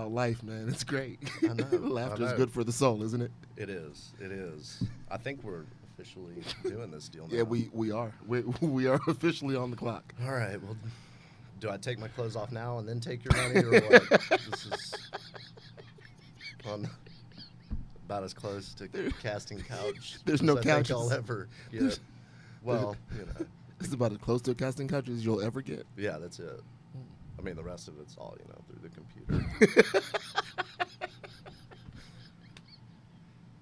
about life, man. It's great. I know. Laughter is good for the soul, isn't it? It is. It is. I think we're officially doing this deal now. Yeah, we are. We are officially on the clock. All right. Well, do I take my clothes off now and then take your money, or what? This is about as close to casting couch. There's no as I couches. think I'll ever get. Well, This is about as close to a casting couch as you'll ever get. Yeah, that's it. I mean, the rest of it's all through the computer.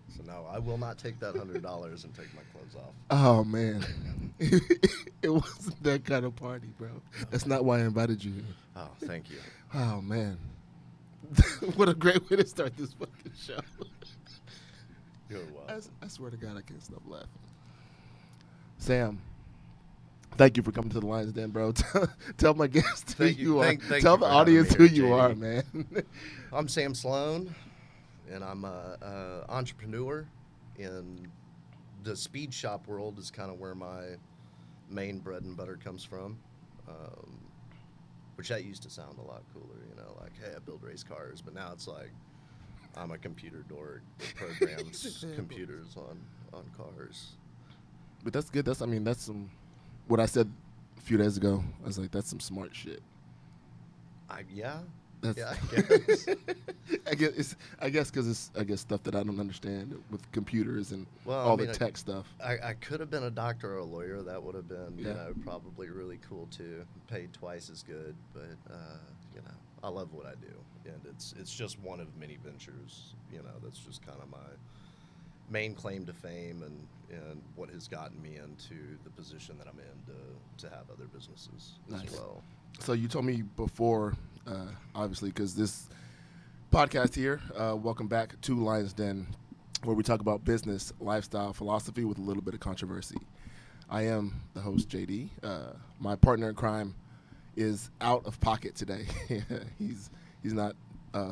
So no, I will not take that $100 and take my clothes off. Oh man, it wasn't that kind of party, bro. That's not why I invited you here. Oh, thank you. Oh man, what a great way to start this fucking show. You're welcome. I swear to God, I can't stop laughing. Sam, thank you for coming to the Lions Den, bro. Tell my guests who you are. Thank Tell you the for audience having who me here, you are, JD. man. I'm Sam Sloan, and I'm a entrepreneur in the speed shop world. Is kind of where my main bread and butter comes from, which that used to sound a lot cooler, like, hey, I build race cars, but now it's like I'm a computer dork that programs computers on cars. But that's good. That's some. What I said a few days ago, I was like, that's some smart shit. Yeah, I guess. I guess because it's stuff that I don't understand with computers and the tech stuff. I could have been a doctor or a lawyer. That would have been, Yeah. probably really cool too. Paid twice as good, but I love what I do, and it's just one of many ventures. That's just kind of my main claim to fame and what has gotten me into the position that I'm in to have other businesses as well. So you told me before, obviously, because this podcast here, welcome back to Lions Den, where we talk about business, lifestyle, philosophy with a little bit of controversy. I am the host, JD. My partner in crime is out of pocket today. He's not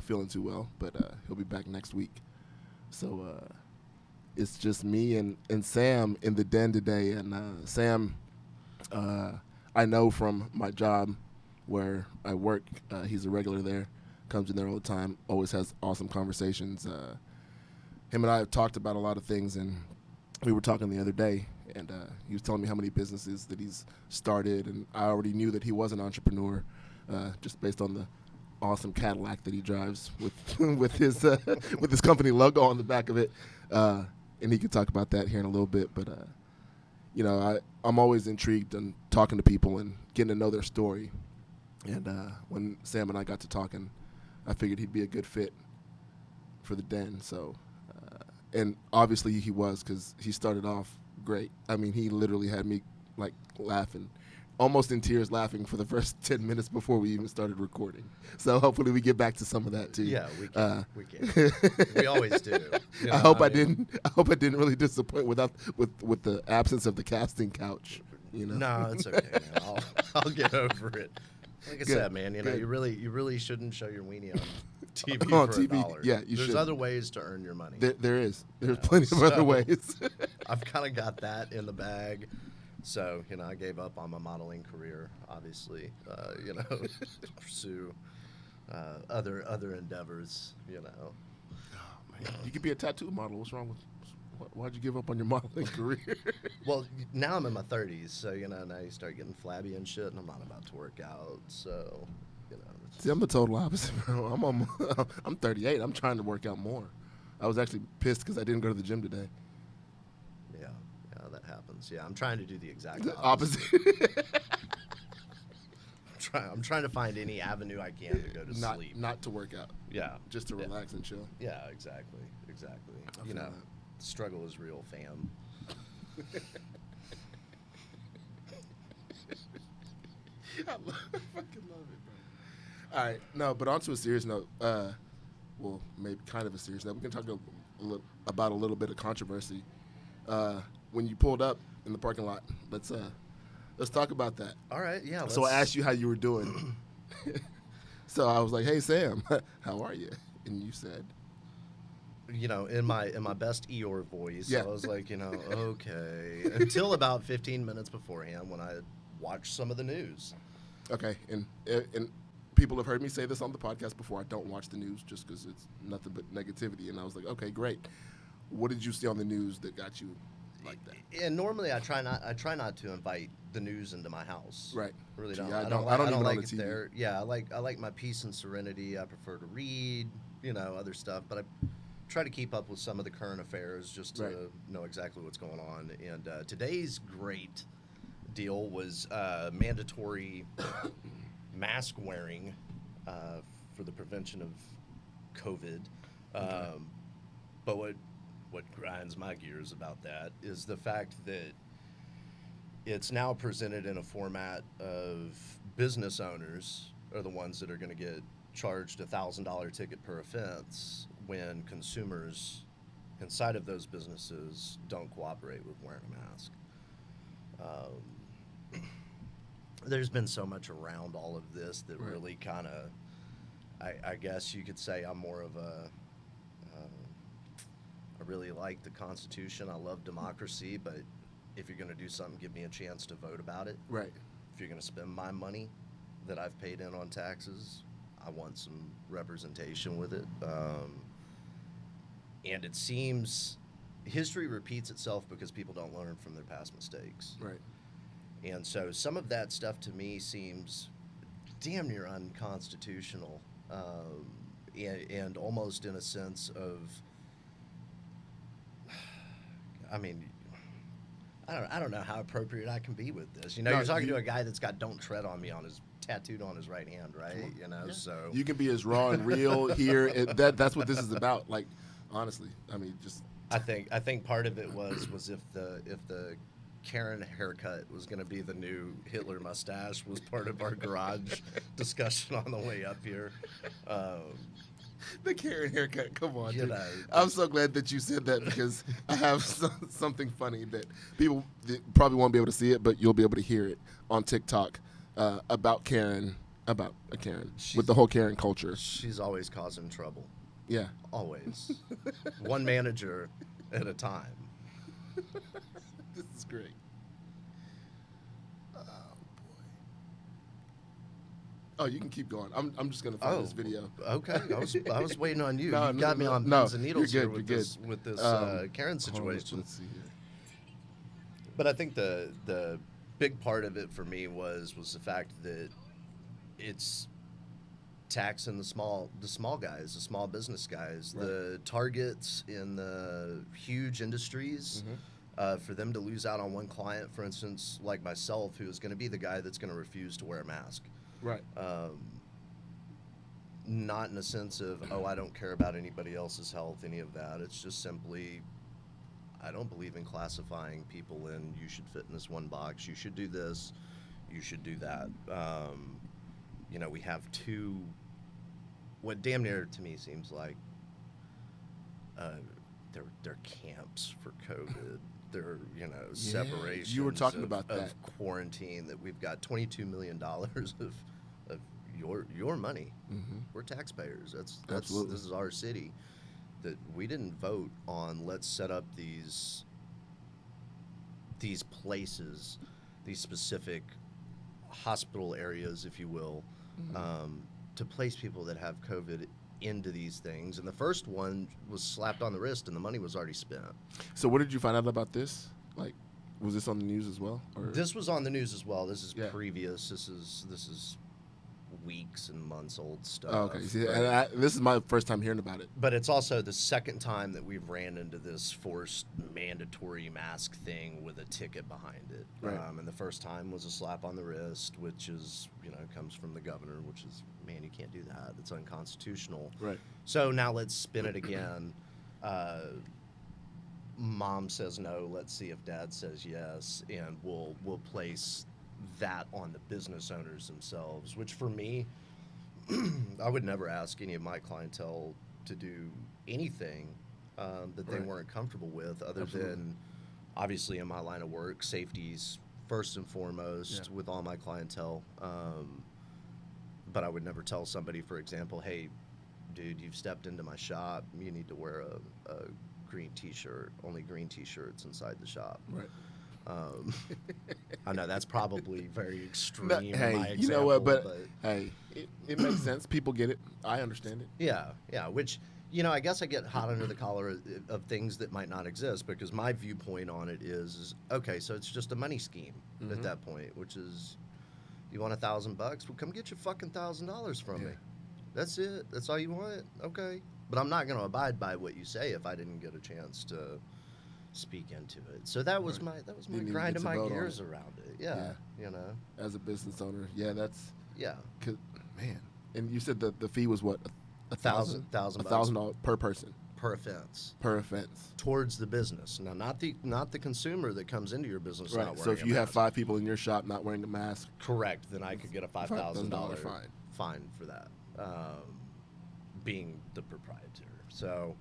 feeling too well, but he'll be back next week. So it's just me and Sam in the den today. And Sam, I know from my job where I work, he's a regular there, comes in there all the time, always has awesome conversations. Him and I have talked about a lot of things, and we were talking the other day, and he was telling me how many businesses that he's started, and I already knew that he was an entrepreneur just based on the awesome Cadillac that he drives with his company logo on the back of it. And he could talk about that here in a little bit, but I'm always intrigued in talking to people and getting to know their story. And when Sam and I got to talking, I figured he'd be a good fit for the den. So, and obviously he was, because he started off great. I mean, he literally had me like laughing, almost in tears laughing for the first 10 minutes before we even started recording. So hopefully we get back to some of that too. Yeah, we can. We always do. I hope I didn't really disappoint with the absence of the casting couch. No, it's okay, man. I'll get over it. Like I said, man, you really shouldn't show your weenie on TV on for TV. $1. Yeah, There's should. other ways to earn your money. There is. There's plenty of other ways. I've kind of got that in the bag. So, I gave up on my modeling career, obviously, to pursue other endeavors, Oh, man. You could be a tattoo model. What's wrong with why'd you give up on your modeling career? Well, now I'm in my 30s, so, now you start getting flabby and shit, and I'm not about to work out, so, See, I'm the total opposite, bro. I'm 38. I'm trying to work out more. I was actually pissed because I didn't go to the gym today. Yeah, that happens. Yeah, I'm trying to do the exact Opposite. I'm trying to find any avenue I can to go to sleep. Not to work out. Yeah. Just to relax and chill. Yeah, exactly. The struggle is real, fam. I fucking love it, bro. All right, no, but on to a serious note. Well, maybe kind of a serious note. We can talk about a little bit of controversy. When you pulled up in the parking lot, let's talk about that. All right, yeah. So I asked you how you were doing. So I was like, "Hey Sam, how are you?" And you said, in my best Eeyore voice, yeah. I was like, okay. Until about 15 minutes beforehand, when I had watched some of the news. Okay, and people have heard me say this on the podcast before. I don't watch the news just because it's nothing but negativity. And I was like, okay, great. What did you see on the news that got you like that? And normally I try not to invite the news into my house. Right. Really Gee, don't. I I don't don't even like own a it TV. there. Yeah, I like my peace and serenity. I prefer to read, other stuff, but I try to keep up with some of the current affairs just to Right. know exactly what's going on. And today's great deal was mandatory mask wearing for the prevention of COVID. But what grinds my gears about that is the fact that it's now presented in a format of business owners are the ones that are going to get charged $1,000 ticket per offense when consumers inside of those businesses don't cooperate with wearing a mask. There's been so much around all of this that Right. really kind of, I guess you could say I'm more of a, I really like the Constitution. I love democracy, but if you're going to do something, give me a chance to vote about it. Right. If you're going to spend my money that I've paid in on taxes, I want some representation with it. And it seems history repeats itself because people don't learn from their past mistakes. Right. And so some of that stuff to me seems damn near unconstitutional, and almost in a sense of, I mean, I don't know how appropriate I can be with this. No, You're talking to a guy that's got "Don't tread on me" tattooed on his right hand, right? Yeah. So You can be as raw and real here. That's what this is about. Like, honestly, I mean, just I think part of it was if the Karen haircut was going to be the new Hitler mustache was part of our garage discussion on the way up here. the Karen haircut. Come on, You dude. know. I'm so glad that you said that because I have something funny that people probably won't be able to see it, but you'll be able to hear it on TikTok about Karen, with the whole Karen culture. She's always causing trouble. Yeah. Always. One manager at a time. This is great. Oh boy. Oh, you can keep going. I'm just gonna find this video. Okay. I was waiting on you. No, You got me on no, pins and needles you're here good, with you're this good. with this Karen Hold on, situation. let's see here. But I think the big part of it for me was the fact that it's taxing the small guys, the small business guys, Right. the targets in the huge industries. For them to lose out on one client, for instance, like myself, who is going to be the guy that's going to refuse to wear a mask. Right. Not in a sense of, I don't care about anybody else's health, any of that. It's just simply, I don't believe in classifying people in, you should fit in this one box, you should do this, you should do that. We have what damn near to me seems like they're camps for COVID. They're, separations. you were talking of, about that. of quarantine, that we've got $22 million of your money. Mm-hmm. We're taxpayers. That's Absolutely. This is our city. That we didn't vote on. Let's set up these places, these specific hospital areas, if you will, to place people that have COVID into these things. And the first one was slapped on the wrist, and the money was already spent. So, what did you find out about this? Like, was this on the news as well? Or? This was on the news as well. This is Yeah. previous. This is weeks and months old stuff. Oh, okay. See, But- and this is my first time hearing about it. But it's also the second time that we've ran into this forced mandatory mask thing with a ticket behind it. Right. And the first time was a slap on the wrist, which is, comes from the governor, which is, man, you can't do that. It's unconstitutional. Right. So now let's spin it again. Mom says no. Let's see if Dad says yes, and we'll place that on the business owners themselves. Which for me, I would never ask any of my clientele to do anything that they Right. weren't comfortable with, other Absolutely. than obviously in my line of work, safety's first and foremost Yeah. with all my clientele. But I would never tell somebody, for example, hey, dude, you've stepped into my shop. You need to wear a green T-shirt. Only green T-shirts inside the shop. Right. I know that's probably very extreme. No, in hey, my you know what? example, But hey, it makes sense. People get it. I understand it. yeah, yeah. Which I guess I get hot under the collar of things that might not exist because my viewpoint on it is okay. So it's just a money scheme at that point, which is you want $1,000? Well, come get your fucking $1,000 from Yeah. me. That's it. That's all you want. Okay. But I'm not going to abide by what you say if I didn't get a chance to speak into it. So that was Right. my Didn't even grinding get to my vote on gears it. around it. Yeah, Yeah. you know. As a business owner, yeah, that's Yeah. 'cause, man. And you said the fee was what? A Thousand $1,000 bucks $1,000 per person per offense per offense. towards the business. Now, not the consumer that comes into your business not Right. wearing So if a you have mask. 5 people in your shop not wearing a mask, Correct, then I could get a $5,000 fine. fine for that, being the proprietor. So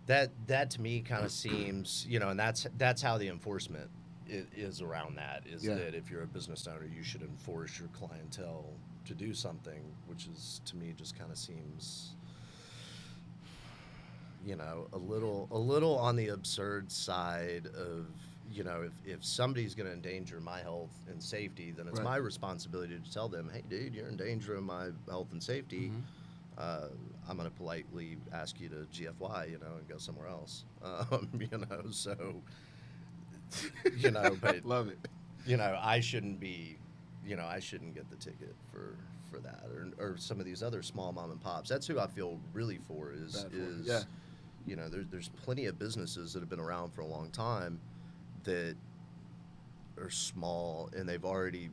that to me kind of seems, and that's how the enforcement is around that. Is Yeah. that if you're a business owner, you should enforce your clientele to do something, which is to me just kind of seems, a little on the absurd side of, if somebody's going to endanger my health and safety, then it's Right. my responsibility to tell them, hey, dude, you're in danger of my health and safety. I'm going to politely ask you to GFY, and go somewhere else. So, but love it. I shouldn't be, I shouldn't get the ticket for that, or some of these other small mom and pops. That's who I feel really for is Bad for it. is Yeah. there's plenty of businesses that have been around for a long time that are small and they've already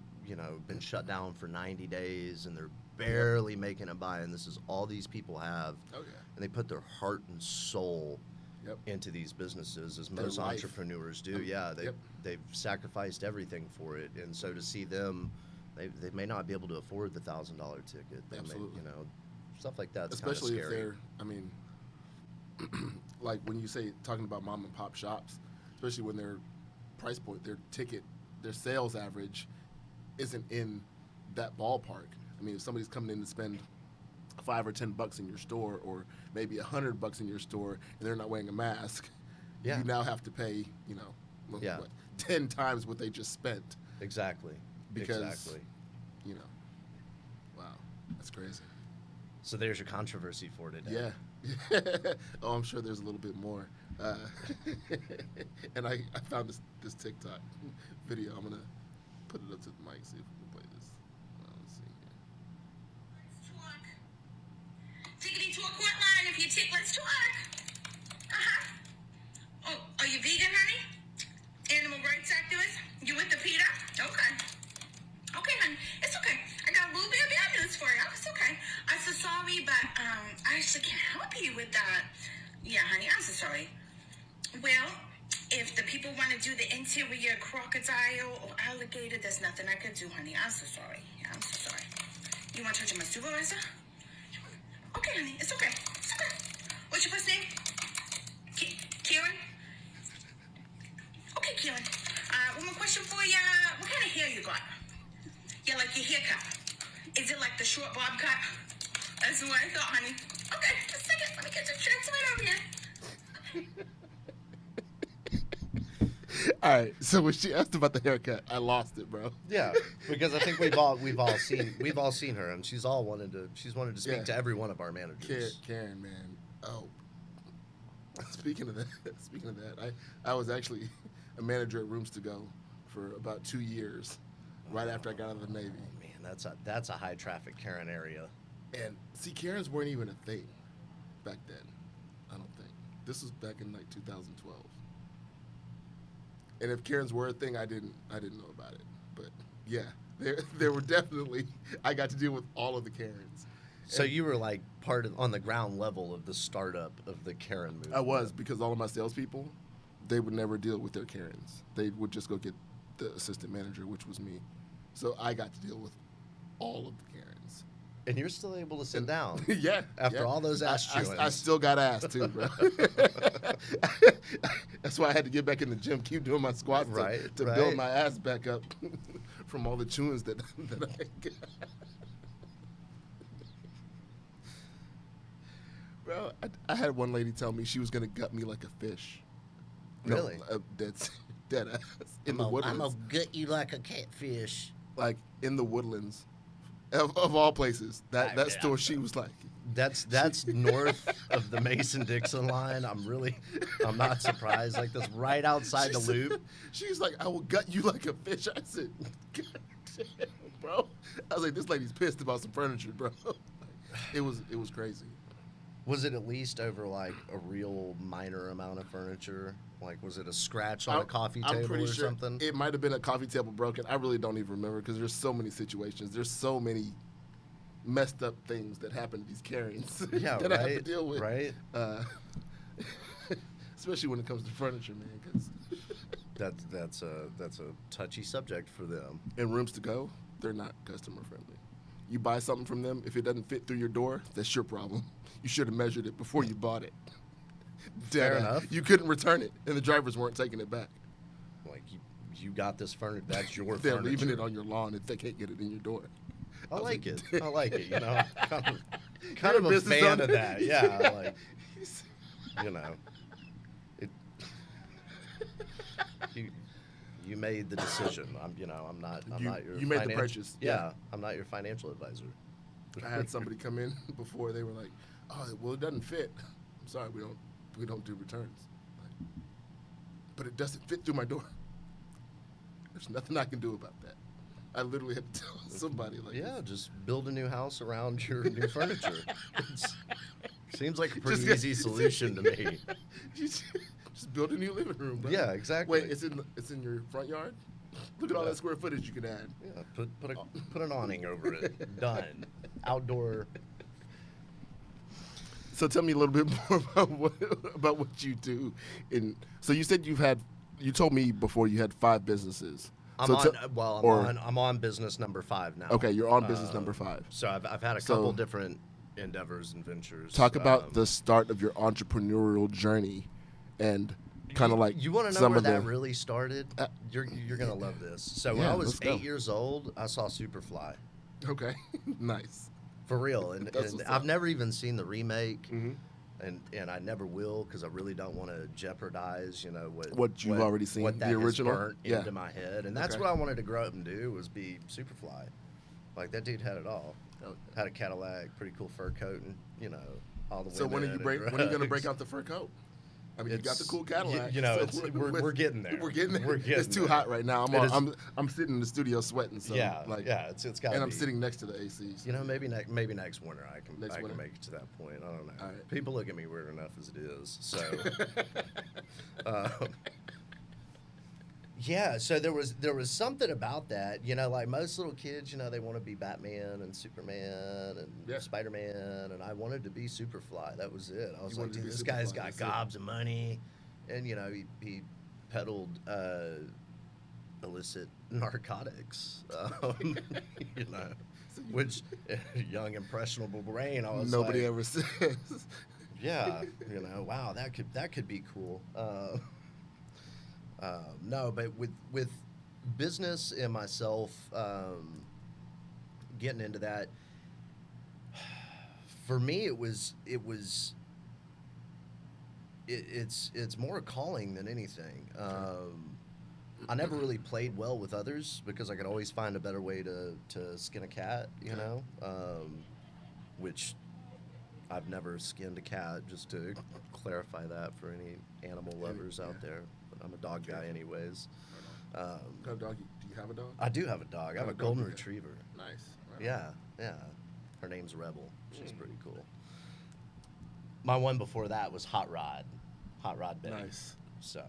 been shut down for 90 days and they're barely making it by, and this is all these people have, Okay. and they put their heart and soul Yep. into these businesses, as Their most life. entrepreneurs do. Yeah, Yep. they've sacrificed everything for it, and so to see them, they may not be able to afford the $1,000 ticket. They Absolutely. may, stuff like that's Especially kind of if scary. they're, I mean, like when you say talking about mom and pop shops, especially when their price point, their ticket, their sales average isn't in that ballpark. I mean, if somebody's coming in to spend $5 or $10 in your store, or maybe $100 in your store, and they're not wearing a mask, Yeah. you now have to pay, Yeah. 10 times what they just spent. Exactly. Because- Exactly. Wow, that's crazy. So there's your controversy for today. Yeah. Oh, I'm sure there's a little bit more. And I found this TikTok video. I'm going to put it up to the mic, see if we can play this. Let's see here. Let's talk. Tickety to a court line if you tick, let's talk. Oh, are you vegan, honey? Animal rights activist? You with the PETA? Okay. Okay, honey. It's okay. I got a little bit of bad news for you. It's okay. I'm so sorry, but I actually can't help you with that. Yeah, honey, I'm so sorry. Well, if the people want to do the interior crocodile or alligator, there's nothing I could do, honey. I'm so sorry. Yeah, I'm so sorry. You want to talk to my supervisor? Okay, honey. It's okay. It's okay. What's your first name? Kieran? Okay, Kieran. One more question for you. What kind of hair you got? Yeah, like your haircut. Is it like the short bob cut? That's what I thought, honey. Okay, just a second. Let me get your translate over here. All right, so when she asked about the haircut, I lost it, bro. Yeah, because I think we've all seen her, and she's wanted to speak Yeah. to every one of our managers. Karen, man. Oh, speaking of that, I was actually a manager at Rooms to Go for about 2 years, right after I got out of the Navy. Oh, man, that's a high traffic Karen area. And see, Karens weren't even a thing back then. I don't think this was back in like 2012. And if Karens were a thing, I didn't know about it. But yeah, there were definitely. I got to deal with all of the Karens. So you were like on the ground level of the startup of the Karen movement. I was, because all of my salespeople, they would never deal with their Karens. They would just go get the assistant manager, which was me. So I got to deal with all of the Karens. And you're still able to sit down. Yeah. After all those ass I chewings. still got ass too, bro. That's why I had to get back in the gym, keep doing my squats to Right. build my ass back up from all the chewings that I got. Bro, I had one lady tell me she was gonna gut me like a fish. Really? That's Dead ass. In the I'm woodlands. gonna gut you like a catfish. Like, in the woodlands. Of all places. That I- store, she was like... That's north of the Mason-Dixon line. I'm not surprised. Like, that's right outside the loop. She's like, I will gut you like a fish. I said, God damn, bro. I was like, this lady's pissed about some furniture, bro. It was crazy. Was it at least over, like, a real minor amount of furniture? Like, was it a scratch on a coffee I'm table pretty or sure something? it might have been a coffee table broken. I really don't even remember because there's so many situations. There's so many messed up things that happen to these carryings Yeah, that right, I have to deal with. right. Especially when it comes to furniture, man. Because That's a touchy subject for them. in rooms to go, they're not customer friendly. You buy something from them, if it doesn't fit through your door, that's your problem. You should have measured it before you bought it. Fair Dead ass. enough. You couldn't return it, and the drivers weren't taking it back. Like, you got this furniture. That's your They're furniture. leaving it on your lawn if they can't get it in your door. I was like like, it. I like it. You know, kind You're of a a business fan owner. of that. Yeah, like, you know, it. You made the decision. I'm not your. You made the finan- purchase. Yeah, I'm not your financial advisor. I had somebody come in before. They were like, "Oh, well, it doesn't fit. I'm sorry, we don't do returns. Like, but it doesn't fit through my door. There's nothing I can do about that." I literally had to tell somebody like, Yeah, just build a new house around your new furniture. Seems like a pretty Just- easy solution to me. just build a new living room, bro. Yeah, exactly. Wait, it's in your front yard? Look at all that square footage you can add. Yeah, put an awning over it. Done. Outdoor. So tell me a little bit more about what you do. So you said you told me before you had 5 businesses. I'm So I'm on business number 5 now. Okay, you're on business number 5. So I've had a So- couple different endeavors and ventures. Talk about the start of your entrepreneurial journey, and kind of like you want to know some where of that the. really started. You're gonna love this. So when Yeah, I was let's go. 8 years old, I saw Superfly Okay, nice. for real, and That's what's I've up. never even seen the remake. Mhm. And I never will because I really don't want to jeopardize, What you've already seen, what that the has original? burnt Yeah. into my head, and that's Okay. what I wanted to grow up and do was be Superfly. Like that dude had it all. Okay. Had a Cadillac, pretty cool fur coat, and all the. So when are you women and when are you gonna break drugs. out the fur coat? I mean, you got the cool Cadillac. it's- we're getting there. We're getting there. We're getting It's too there. hot right now. It is- I'm sitting in the studio sweating. So Yeah, like, it's got. and I'm sitting next to the AC. So. Maybe next winter I can Next winter? make it to that point. I don't know. All right. People look at me weird enough as it is. So, yeah. So there was something about that. Like most little kids, they want to be Batman and Superman and Yeah. Spider-Man, and I wanted to be Superfly. That was it. I was You like, wanted to dude, be this guy's Superfly, got that's it. gobs of money, and he peddled. Illicit narcotics, which young impressionable brain. I was Nobody like, ever says. yeah, wow, that could be cool. No, but with business and myself getting into that, for me it's more a calling than anything. I never really played well with others because I could always find a better way to skin a cat, which I've never skinned a cat, just to clarify that for any animal lovers out there. But I'm a dog guy anyways. What kind of dog? Do you have a dog? I do have a dog. I have a What kind of dog golden you got? retriever. Nice. Right on. Yeah. Her name's Rebel. She's pretty cool. My one before that was Hot Rod Bay. Nice. So,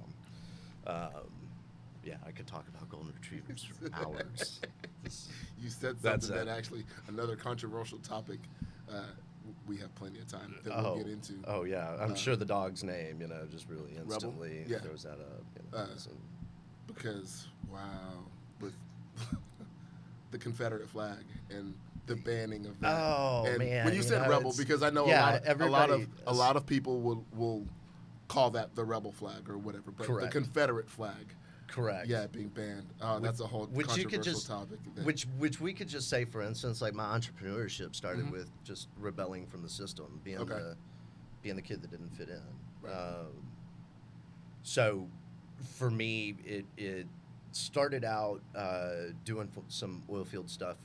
yeah, I could talk about golden retrievers for hours. You said That's something that it. actually another controversial topic. We have plenty of time that we'll get into. Oh yeah, I'm sure the dog's name, just really instantly Yeah. throws that up. Because wow, with the Confederate flag and the banning of that. Oh, and man, when you said rebel, it's- because I know yeah, a lot of everybody- people will call that the rebel flag or whatever, but Correct. the Confederate flag, Correct. yeah, being banned. That's a whole Which you could controversial just, topic. that- which we could just say, for instance, like my entrepreneurship started with just rebelling from the system, being Okay. the kid that didn't fit in. Right. So for me, it started out doing some oil field stuff,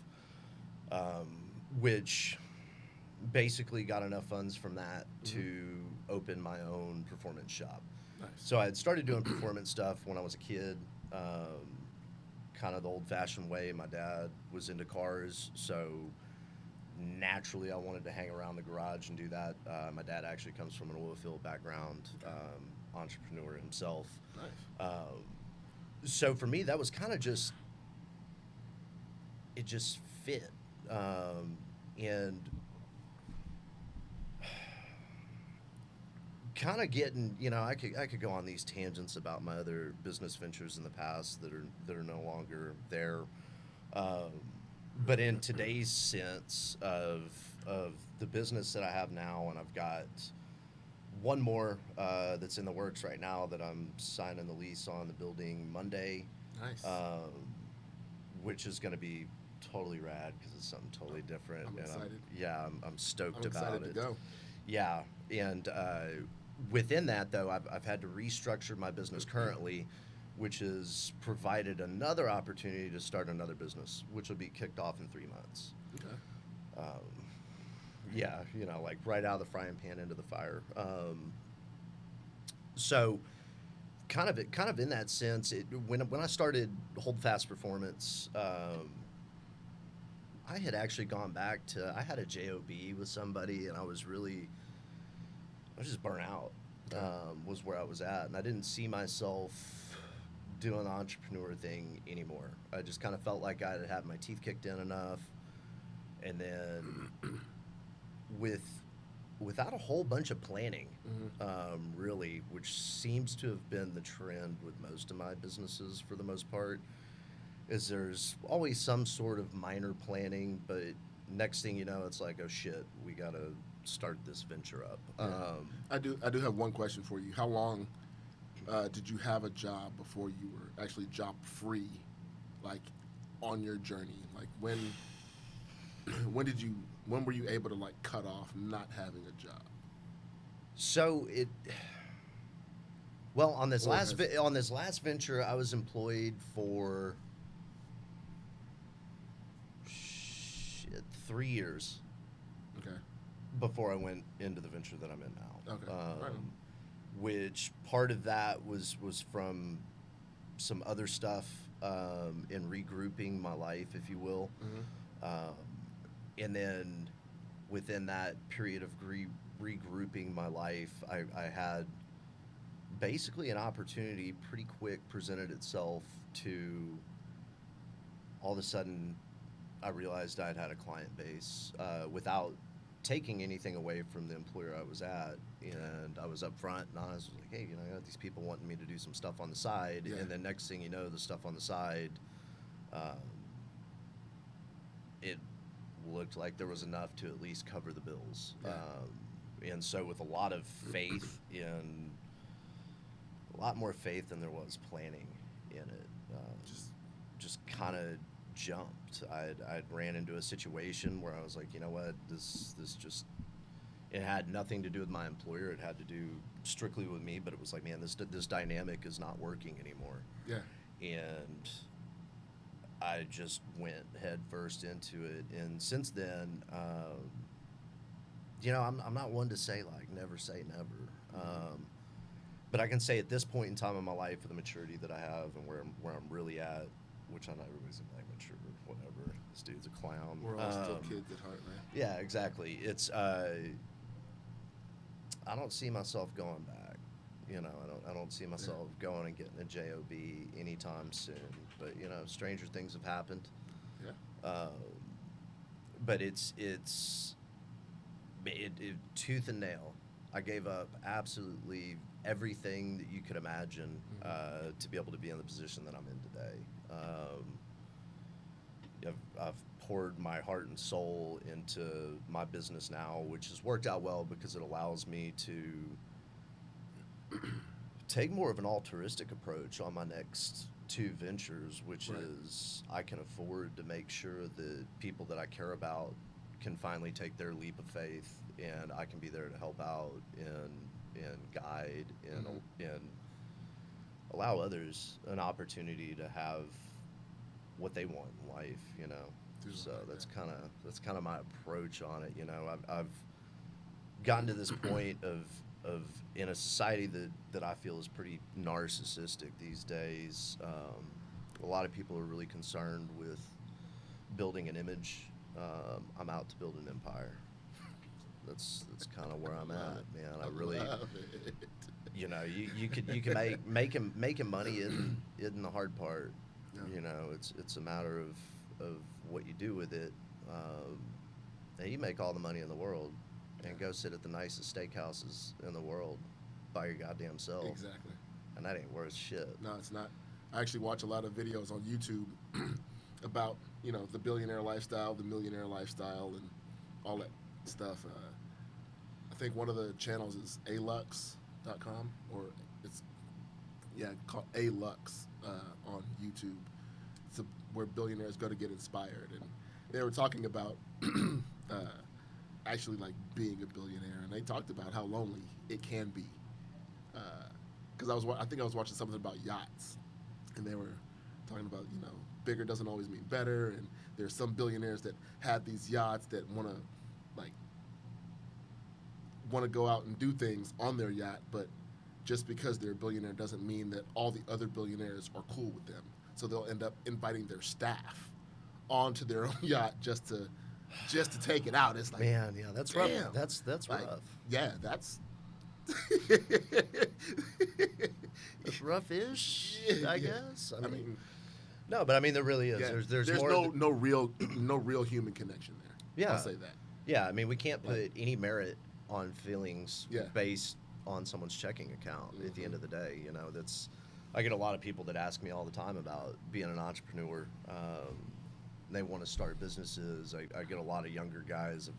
which basically got enough funds from that to open my own performance shop. Nice. So I had started doing performance stuff when I was a kid, kind of the old-fashioned way. My dad was into cars, so naturally I wanted to hang around the garage and do that. My dad actually comes from an oil field background, entrepreneur himself. Nice. So for me, that was kind of just, it just fit. And kind of getting, I could go on these tangents about my other business ventures in the past that are no longer there. But in today's sense of the business that I have now, and I've got one more that's in the works right now that I'm signing the lease on the building Monday, Nice. which is going to be totally rad because it's something totally different. I'm excited. I'm stoked I'm about excited it. to go. Yeah, and within that though, I've had to restructure my business currently, which has provided another opportunity to start another business, which will be kicked off in 3 months. Okay. Yeah, like right out of the frying pan into the fire. So, kind of in that sense, when I started Hold Fast Performance, I had actually gone back to, I had a job with somebody, and I was just burnt out. Was where I was at, and I didn't see myself doing the entrepreneur thing anymore. I just kind of felt like I had my teeth kicked in enough, and then without a whole bunch of planning, really, which seems to have been the trend with most of my businesses for the most part, is there's always some sort of minor planning, but next thing you know, it's like, oh shit, we gotta start this venture up. Yeah. I do have one question for you. How long did you have a job before you were actually job free, like on your journey? Like when were you able to like cut off not having a job? So well, on this Or on this last venture, I was employed for 3 years Okay. before I went into the venture that I'm in now. Okay. Right on. Which part of that was from some other stuff in regrouping my life, if you will. And then within that period of regrouping my life, I had basically an opportunity pretty quick presented itself to, all of a sudden I realized I'd had a client base without taking anything away from the employer I was at, and I was upfront and honest. I was like, hey, I got these people wanting me to do some stuff on the side, Yeah. and then next thing you know, the stuff on the side, it looked like there was enough to at least cover the bills. Yeah. And so with a lot of faith in, a lot more faith than there was planning in it, just kind of jumped. I'd ran into a situation where I was like, you know what, this just, it had nothing to do with my employer. It had to do strictly with me, but it was like, man, this dynamic is not working anymore. Yeah. And I just went head first into it. And since then, I'm not one to say like never say never. But I can say at this point in time in my life, with the maturity that I have and where I'm really at, which I know everybody's like mature, whatever. This dude's a clown. We're all still kids at heart, man. Yeah, exactly. It's I don't see myself going back. I don't see myself going and getting a job anytime soon. But stranger things have happened. Yeah. But it's tooth and nail. I gave up absolutely everything that you could imagine to be able to be in the position that I'm in today. I've poured my heart and soul into my business now, which has worked out well because it allows me to take more of an altruistic approach on my next 2 ventures, which Right. is I can afford to make sure that people that I care about can finally take their leap of faith, and I can be there to help out and guide and allow others an opportunity to have what they want in life, you know. So that's kind of my approach on it. You know, I've gotten to this point of in a society that I feel is pretty narcissistic these days. A lot of people are really concerned with building an image. I'm out to build an empire. That's kind of where I'm at, man. I really, love it. you know, you can making money isn't the hard part. No. You know, it's a matter of what you do with it. And you make all the money in the world, and go sit at the nicest steakhouses in the world by your goddamn self. Exactly. And that ain't worth shit. No, it's not. I actually watch a lot of videos on YouTube about, you know, the billionaire lifestyle, the millionaire lifestyle, and all that stuff. I think one of the channels is alux.com, or it's, called Alux on YouTube. It's where billionaires go to get inspired. And they were talking about actually like being a billionaire, and they talked about how lonely it can be. Because I think I was watching something about yachts, and they were talking about, you know, bigger doesn't always mean better, and there's some billionaires that have these yachts that want to go out and do things on their yacht, but just because they're a billionaire doesn't mean that all the other billionaires are cool with them. So they'll end up inviting their staff onto their own yacht just to take it out. It's like, Man, yeah, that's rough. damn. That's like, rough. yeah, that's It's rough-ish, I guess. I mean, no, but I mean there really is. yeah, There's more. no real human connection there. Yeah. I'll say that. Yeah, I mean we can't put any merit on feelings Yeah. based on someone's checking account. At the end of the day, you know, I get a lot of people that ask me all the time about being an entrepreneur. They want to start businesses. I get a lot of younger guys.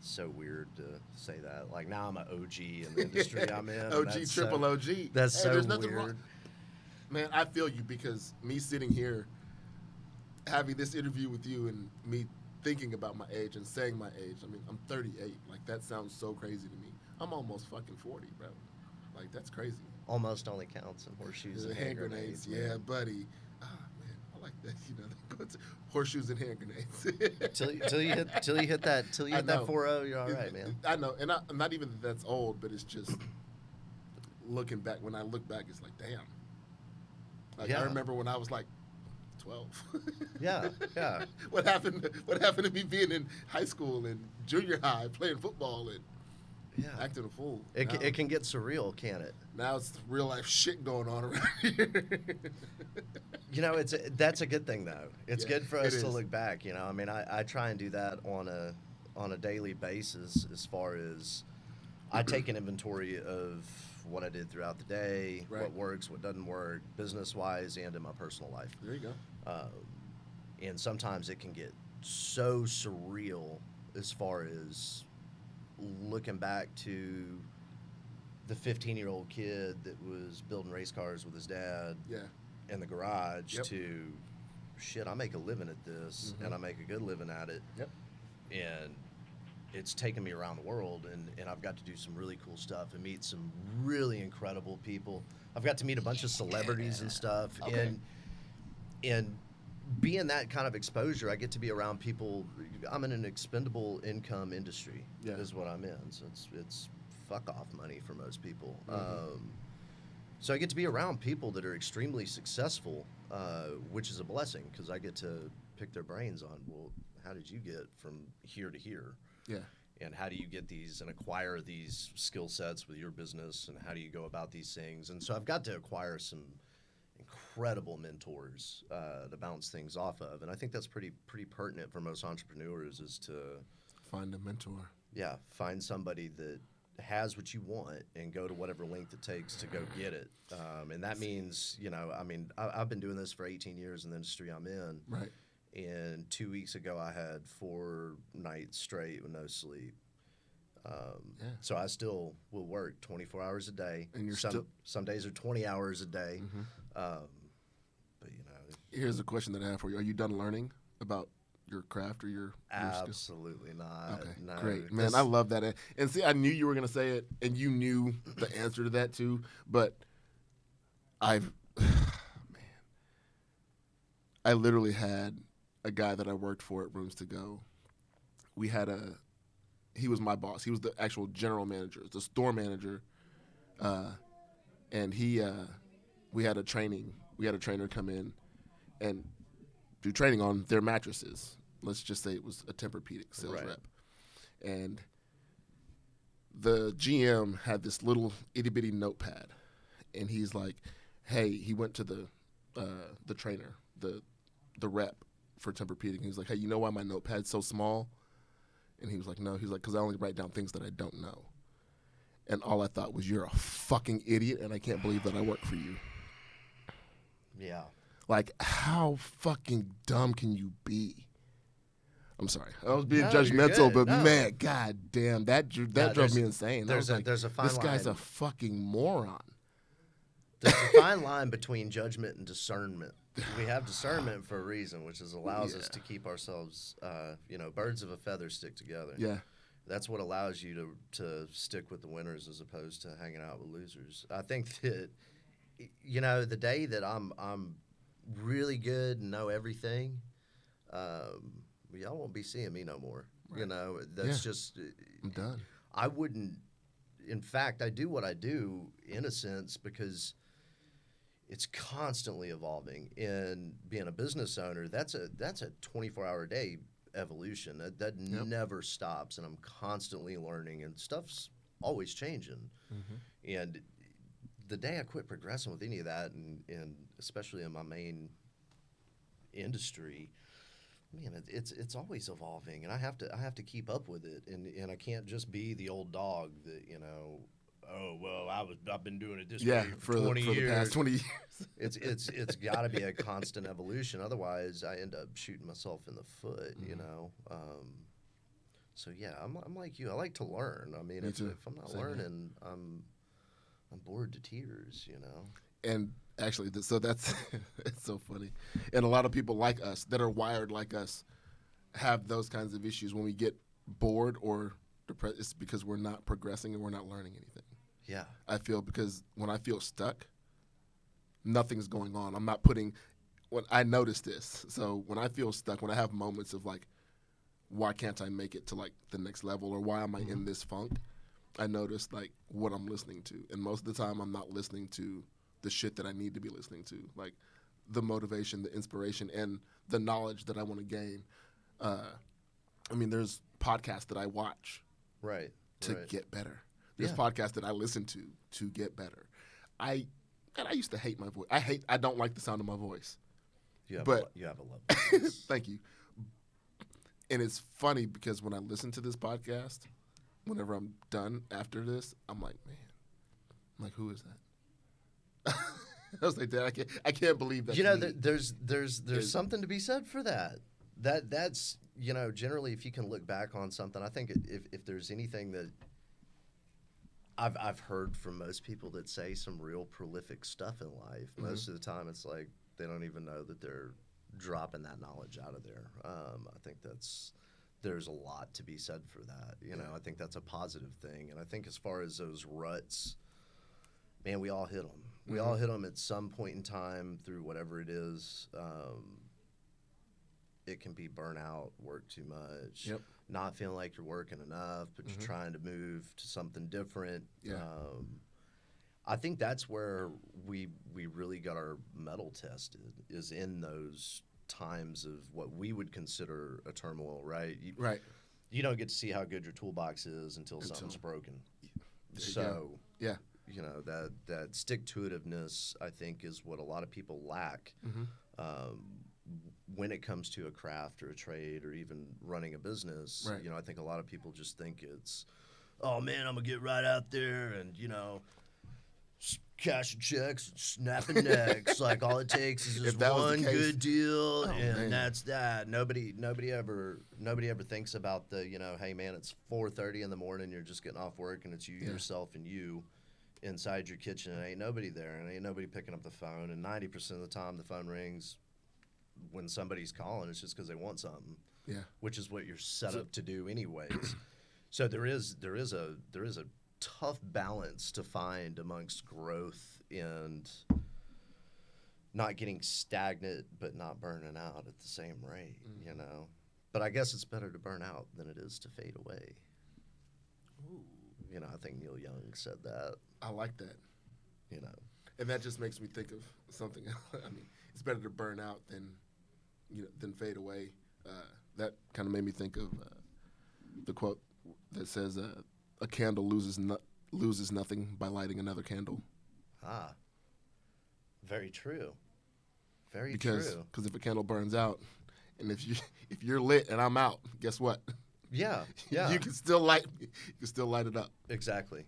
So weird to say that. Like now I'm an OG in the industry I'm in. and OG, that's triple so, OG. That's Hey, so there's nothing weird. wrong. Man, I feel you, because me sitting here having this interview with you and me thinking about my age and saying my age. I mean, I'm 38. Like, that sounds so crazy to me. I'm almost fucking 40, bro. Like, that's crazy. Almost only counts in horseshoes and hand grenades. Yeah, man. buddy. Ah, man, I like that. You know, they go to horseshoes and hand grenades. till you hit that I know. 4-0, you're all right, man. I know, and not even that that's old, but it's just looking back. When I look back, it's like, damn. Like, Yeah. I remember when I was like 12. Yeah. What happened to me being in high school and junior high playing football and Yeah. acting a fool? It can get surreal, can't it? Now it's real life shit going on around here. You know, that's a good thing though. It's Yeah, good for it us to is. look back. You know, I mean, I try and do that on a daily basis. As far as I take an inventory of what I did throughout the day, Right. what works, what doesn't work, business wise and in my personal life. There you go. And sometimes it can get so surreal as far as looking back to the 15-year-old kid that was building race cars with his dad Yeah. in the garage Yep. to shit, I make a living at this and I make a good living at it. Yep. And it's taken me around the world and I've got to do some really cool stuff and meet some really incredible people. I've got to meet a bunch of celebrities and stuff. Okay. And being that kind of exposure, I get to be around people. I'm in an expendable income industry, Yeah. is what I'm in. So it's fuck off money for most people. Mm-hmm. So I get to be around people that are extremely successful, which is a blessing because I get to pick their brains on, well, how did you get from here to here? Yeah. And how do you get these and acquire these skill sets with your business? And how do you go about these things? And so I've got to acquire some incredible mentors to bounce things off of. And I think that's pretty pertinent for most entrepreneurs is to, Find a mentor. yeah, find somebody that has what you want and go to whatever length it takes to go get it. And that means, you know, I mean, I've been doing this for 18 years in the industry I'm in. Right. And 2 weeks ago, I had 4 nights straight with no sleep. Yeah. So I still will work 24 hours a day. And you're some days are 20 hours a day. Mm-hmm. But you know, Here's a question that I have for you. Are you done learning about your craft or your skills? absolutely not. Okay, No, great, man. this- I love that. And see, I knew you were gonna say it, and you knew the answer to that too. But I've I literally had a guy that I worked for at Rooms to Go. He was my boss. He was the actual general manager, the store manager, and we had a trainer come in and do training on their mattresses. Let's just say it was a Tempur-Pedic sales Right. rep, and the GM had this little itty bitty notepad, and he's like, "Hey," he went to the trainer, the rep for Tempur-Pedic. He was like, "Hey, you know why my notepad's so small?" And he was like, "No." He's like, "Because I only write down things that I don't know." And all I thought was, "You're a fucking idiot, and I can't believe that I work for you." Yeah. Like, how fucking dumb can you be? I'm sorry, I was being No, you're judgmental, good. but No. man, god damn, that drove there's- me insane. I was like, there's a fine this guy's a line. fucking moron. There's a fine line between judgment and discernment. We have discernment for a reason, which allows us to keep ourselves, birds of a feather stick together. Yeah, That's what allows you to stick with the winners as opposed to hanging out with losers. I think that, the day that I'm really good and know everything, y'all won't be seeing me no more. Right. That's Yeah. just, I'm done. I wouldn't, in fact, I do what I do in a sense because it's constantly evolving. And being a business owner, that's a 24-hour day evolution. That Yep. never stops, and I'm constantly learning, and stuff's always changing. And the day I quit progressing with any of that, and especially in my main industry, man, it's always evolving, and I have to keep up with it, and I can't just be the old dog that oh well, I've been doing it this Yeah, way for 20 the years. past 20 years. It's got to be a constant evolution, otherwise I end up shooting myself in the foot. So yeah, I'm like you. I like to learn. I mean, Me if too. I'm not Same here. learning, I'm bored to tears. And actually, so that's it's so funny. And a lot of people like us that are wired like us have those kinds of issues when we get bored or depressed. It's because we're not progressing and we're not learning anything. Yeah. I feel because when I feel stuck, nothing's going on. I'm not putting. When I notice this, so when I feel stuck, when I have moments of like, why can't I make it to like the next level, or why am I in this funk? I notice like what I'm listening to, and most of the time I'm not listening to the shit that I need to be listening to, like the motivation, the inspiration, and the knowledge that I want to gain. I mean, there's podcasts that I watch Right. to right. get better. There's Yeah. podcasts that I listen to get better. I used to hate my voice. I don't like the sound of my voice. You have but- you have a lovely voice. Thank you. And it's funny because when I listen to this podcast, whenever I'm done after this, I'm like, man, who is that? I was like, Dad, I can't believe that. There's something to be said for that. That's generally, if you can look back on something, I think if there's anything that I've heard from most people that say some real prolific stuff in life, most of the time it's like they don't even know that they're dropping that knowledge out of there. I think there's a lot to be said for that. I think that's a positive thing. And I think as far as those ruts, man, we all hit them. We all hit them at some point in time through whatever it is. It can be burnout, work too much, Yep. not feeling like you're working enough, but you're trying to move to something different. Yeah. I think that's where we really got our mettle tested, is in those times of what we would consider a turmoil, right? Right. You don't get to see how good your toolbox is until something's broken. So, Yeah. that stick-to-itiveness, I think, is what a lot of people lack when it comes to a craft or a trade or even running a business. Right. I think a lot of people just think it's, oh, man, I'm going to get right out there and, cashing checks, snapping necks. Like, all it takes is If just that was the one case- good deal, and man. that's that. Nobody ever thinks about the, hey, man, it's 4:30 in the morning, you're just getting off work, and it's you, yourself, and you inside your kitchen, and ain't nobody there, and ain't nobody picking up the phone, and 90% of the time the phone rings when somebody's calling, it's just because they want something. Yeah. Which is what you're set up to do anyways. So there is a tough balance to find amongst growth and not getting stagnant but not burning out at the same rate, you know. But I guess it's better to burn out than it is to fade away. Ooh. You know, I think Neil Young said that, I like that. you know. And that just makes me think of something else. I mean, it's better to burn out than fade away. That kind of made me think of the quote that says, "A candle loses nothing by lighting another candle." Ah, very true. Very Because true. if a candle burns out, and if you're lit and I'm out, guess what? Yeah, yeah. you can still light it up Exactly.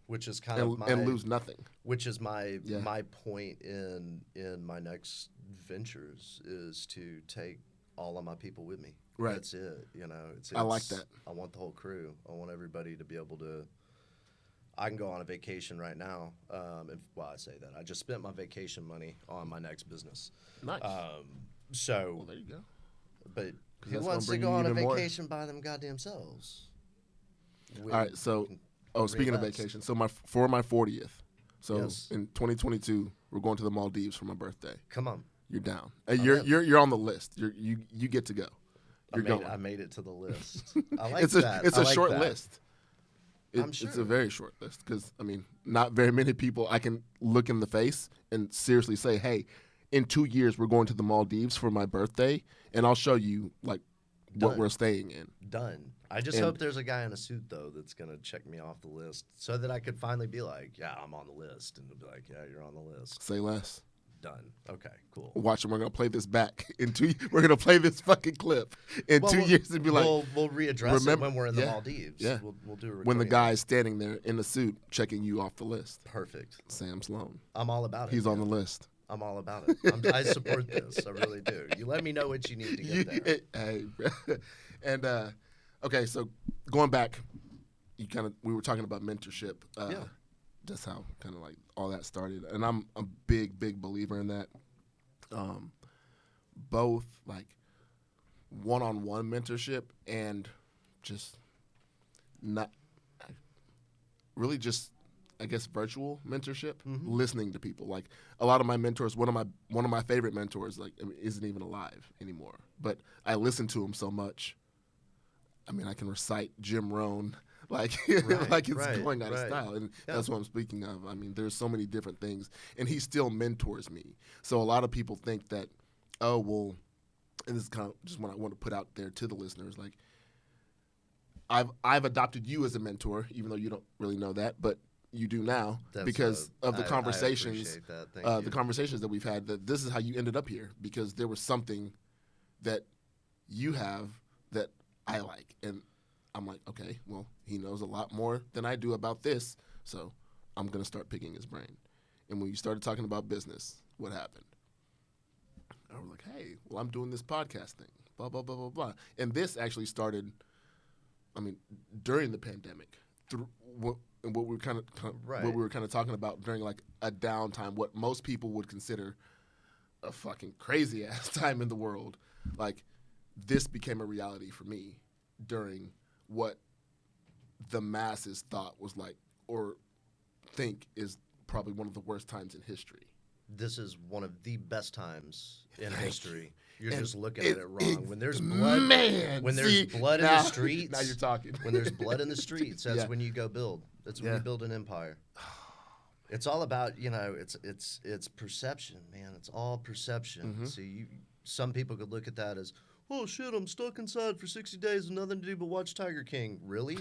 Which is kind of and lose nothing. Which is my Yeah. my point in my next ventures is to take all of my people with me. Right. That's it. You know, I like that. I want the whole crew. I want everybody to be able to. I can go on a vacation right now. I say that I just spent my vacation money on my next business. Nice. So, Well, there you go. but who that's wants gonna to bring go you on a even more. vacation by them goddamn selves? All right. So, speaking of reinvest. vacation, so for my 40th, so Yes. in 2022, we're going to the Maldives for my birthday. Come on. You're down. in. You're on the list. You get to go. You're going. I made it to the list. I like It's that. a I like short that. list. I'm It's sure. a very short list because I mean, not very many people I can look in the face and seriously say, "Hey, in 2 years we're going to the Maldives for my birthday, and I'll show you like what Done. we're staying in." Done. I just And- hope there's a guy in a suit though that's gonna check me off the list so that I could finally be like, yeah, I'm on the list, and they'll be like, yeah, you're on the list. Say less. Done. Okay, cool. Watch, and we're gonna play this back in 2. We're gonna play this fucking clip in Well, 2 years and be like, we'll readdress remember- it when we're in the yeah, Maldives. yeah. We'll do a when the recording. guy's standing there in the suit checking you off the list. Perfect. Sam Sloan. I'm all about it. He's on the man. list. I'm all about it. I support this. I really do. You let me know what you need to get there. Hey, and okay, so going back, we were talking about mentorship. Yeah. That's how kind of like all that started, and I'm a big believer in that. Both like one-on-one mentorship and just not really just I guess virtual mentorship, listening to people. Like a lot of my mentors, one of my favorite mentors, like isn't even alive anymore. But I listen to him so much. I mean, I can recite Jim Rohn like like it's going out of style, and that's what I'm speaking of. I mean, there's so many different things, and he still mentors me. So a lot of people think that, oh well, and this is kind of just what I want to put out there to the listeners, like. I've adopted you as a mentor, even though you don't really know that, but you do now because of the conversations, I appreciate that. Thank you. the conversations that we've had. That this is how you ended up here because there was something that you have that I like, and I'm like, okay, well, he knows a lot more than I do about this, so I'm gonna start picking his brain. And when you started talking about business, what happened? I was like, hey, well, I'm doing this podcast thing, blah blah blah blah blah, and this actually started. I mean, during the pandemic, through what we were kind of Right. what we were kind of talking about during like a downtime, what most people would consider a fucking crazy ass time in the world, like this became a reality for me during what the masses thought was like or think is probably one of the worst times in history. This is one of the best times in history. You're And just looking at it wrong. When there's blood, man, when there's see, blood in now- the streets, now you're talking. When there's blood in the streets, that's Yeah. when you go build. That's when Yeah. you build an empire. It's all about it's perception, man. It's all perception. Mm-hmm. So some people could look at that as, oh shit, I'm stuck inside for 60 days and nothing to do but watch Tiger King. Really?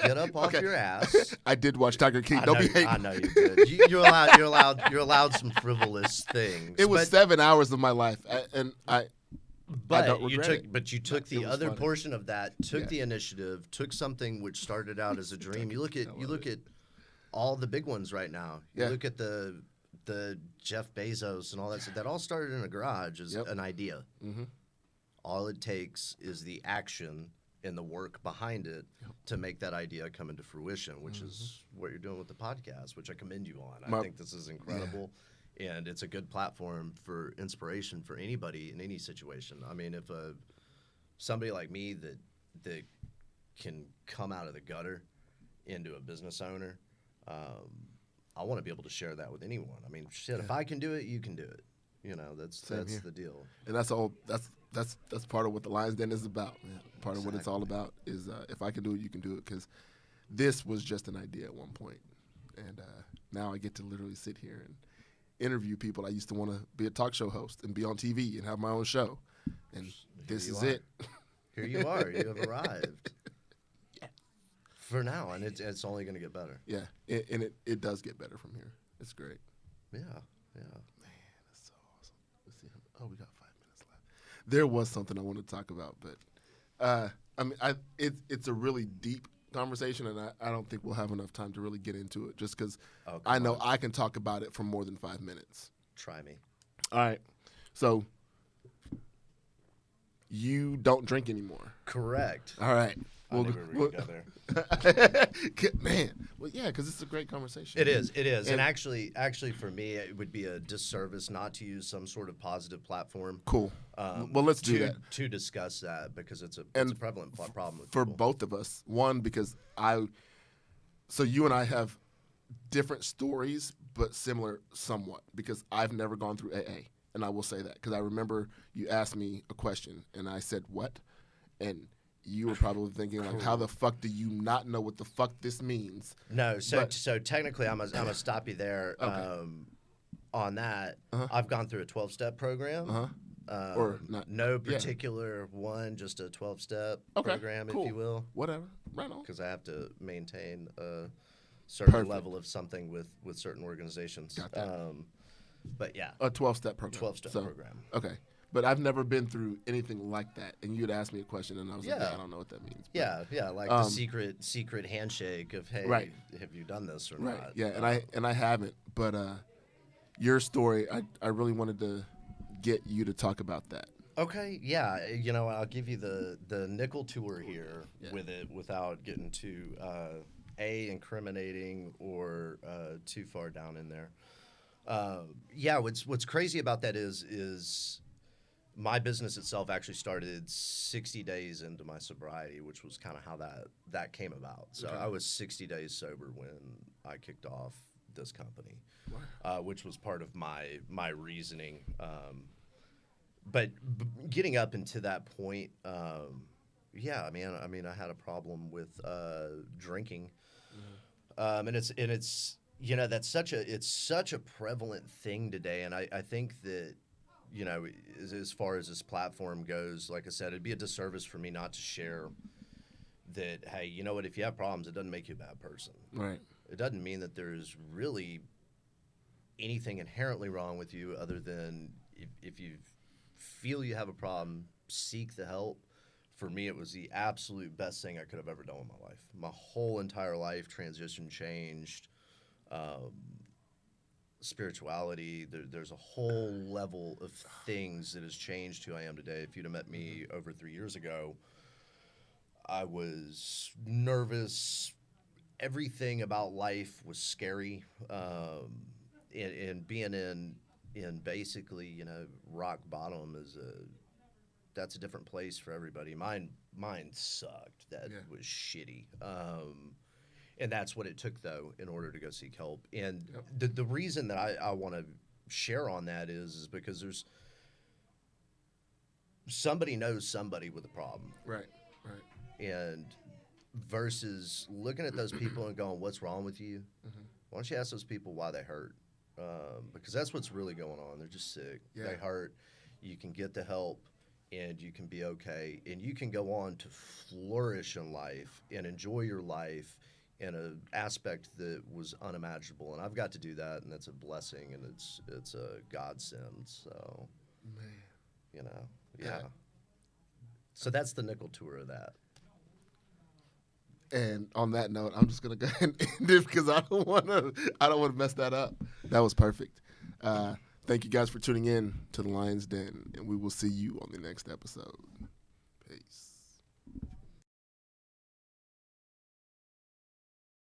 Get up off your ass. I did watch Tiger King. Don't be hating. I know you did. You're allowed some frivolous things. It was but, 7 hours of my life, and I don't you regret took it. but you took It the was other funny. portion of that, took Yeah. the initiative, took something which started out as a dream. You look at all the big ones right now. You Yeah. look at the Jeff Bezos and all that stuff. That all started in a garage as Yep. an idea. Mhm. All it takes is the action and the work behind it to make that idea come into fruition, which is what you're doing with the podcast, which I commend you on. I think this is incredible, and it's a good platform for inspiration for anybody in any situation. I mean, if somebody like me that can come out of the gutter into a business owner, I want to be able to share that with anyone. I mean, shit, if I can do it, you can do it. That's here. the deal. And that's all. That's part of what the Lions Den is about. Man. Part of what it's all about is if I can do it, you can do it. Because this was just an idea at one point, and now I get to literally sit here and interview people. I used to want to be a talk show host and be on TV and have my own show, and this is it. Here you are. You have arrived. Yeah. For now, and it's only going to get better. Yeah, and it does get better from here. It's great. Yeah. Man, that's so awesome. Let's see. Oh, we got 5 minutes left. There was something I wanted to talk about, but it's a really deep conversation, and I don't think we'll have enough time to really get into it, just because I know I can talk about it for more than 5 minutes. Try me. All right. So you don't drink anymore. Correct. All right. I knew we were going to go there. Man. Well, yeah, because it's a great conversation. It is. And actually, for me, it would be a disservice not to use some sort of positive platform. Cool. Well, let's do that. To discuss that, because it's a prevalent problem with for people. both of us. One, because so you and I have different stories, but similar somewhat, because I've never gone through AA. And I will say that, because I remember you asked me a question, and I said, what? And you were probably thinking, like, how the fuck do you not know what the fuck this means? No, so technically, I'm gonna stop you there. Okay. On that, I've gone through a 12-step program. Or not? No particular one, just a 12-step program, cool. if you will. Whatever. Right on. Because I have to maintain a certain Perfect. level of something with certain organizations. Got that. But yeah, A 12-step program. 12-step program. Okay. But I've never been through anything like that. And you'd asked me a question, and I was like, I don't know what that means. But, Yeah, like the secret handshake of, hey, have you done this or not? Yeah, and I haven't. But your story, I really wanted to get you to talk about that. Okay, yeah. I'll give you the nickel tour here with it without getting too incriminating or too far down in there. What's crazy about that is my business itself actually started 60 days into my sobriety, which was kind of how that came about. So I was 60 days sober when I kicked off this company, which was part of my reasoning. But getting up into that point, I had a problem with drinking, and it's that's such a prevalent thing today, and I think that as far as this platform goes, like I said, it'd be a disservice for me not to share that. Hey, you know what? If you have problems, it doesn't make you a bad person. Right. It doesn't mean that there's really anything inherently wrong with you, other than if you feel you have a problem, seek the help. For me, it was the absolute best thing I could have ever done in my life. My whole entire life transition changed. Spirituality, there's a whole level of things that has changed who I am today. If you'd have met me over 3 years ago, I was nervous. Everything about life was scary. And being in basically, rock bottom that's a different place for everybody. Mine sucked. That was shitty. And that's what it took, though, in order to go seek help. And the reason that I want to share on that is because there's somebody knows somebody with a problem. Right. And versus looking at those people and going, what's wrong with you? Why don't you ask those people why they hurt? Because that's what's really going on. They're just sick. Yeah. They hurt. You can get the help, and you can be okay. And you can go on to flourish in life and enjoy your life in an aspect that was unimaginable, and I've got to do that, and that's a blessing, and it's a godsend. So, Yeah. So that's the nickel tour of that. And on that note, I'm just gonna go ahead and end it because I don't want to mess that up. That was perfect. Thank you guys for tuning in to the Lions Den, and we will see you on the next episode. Peace.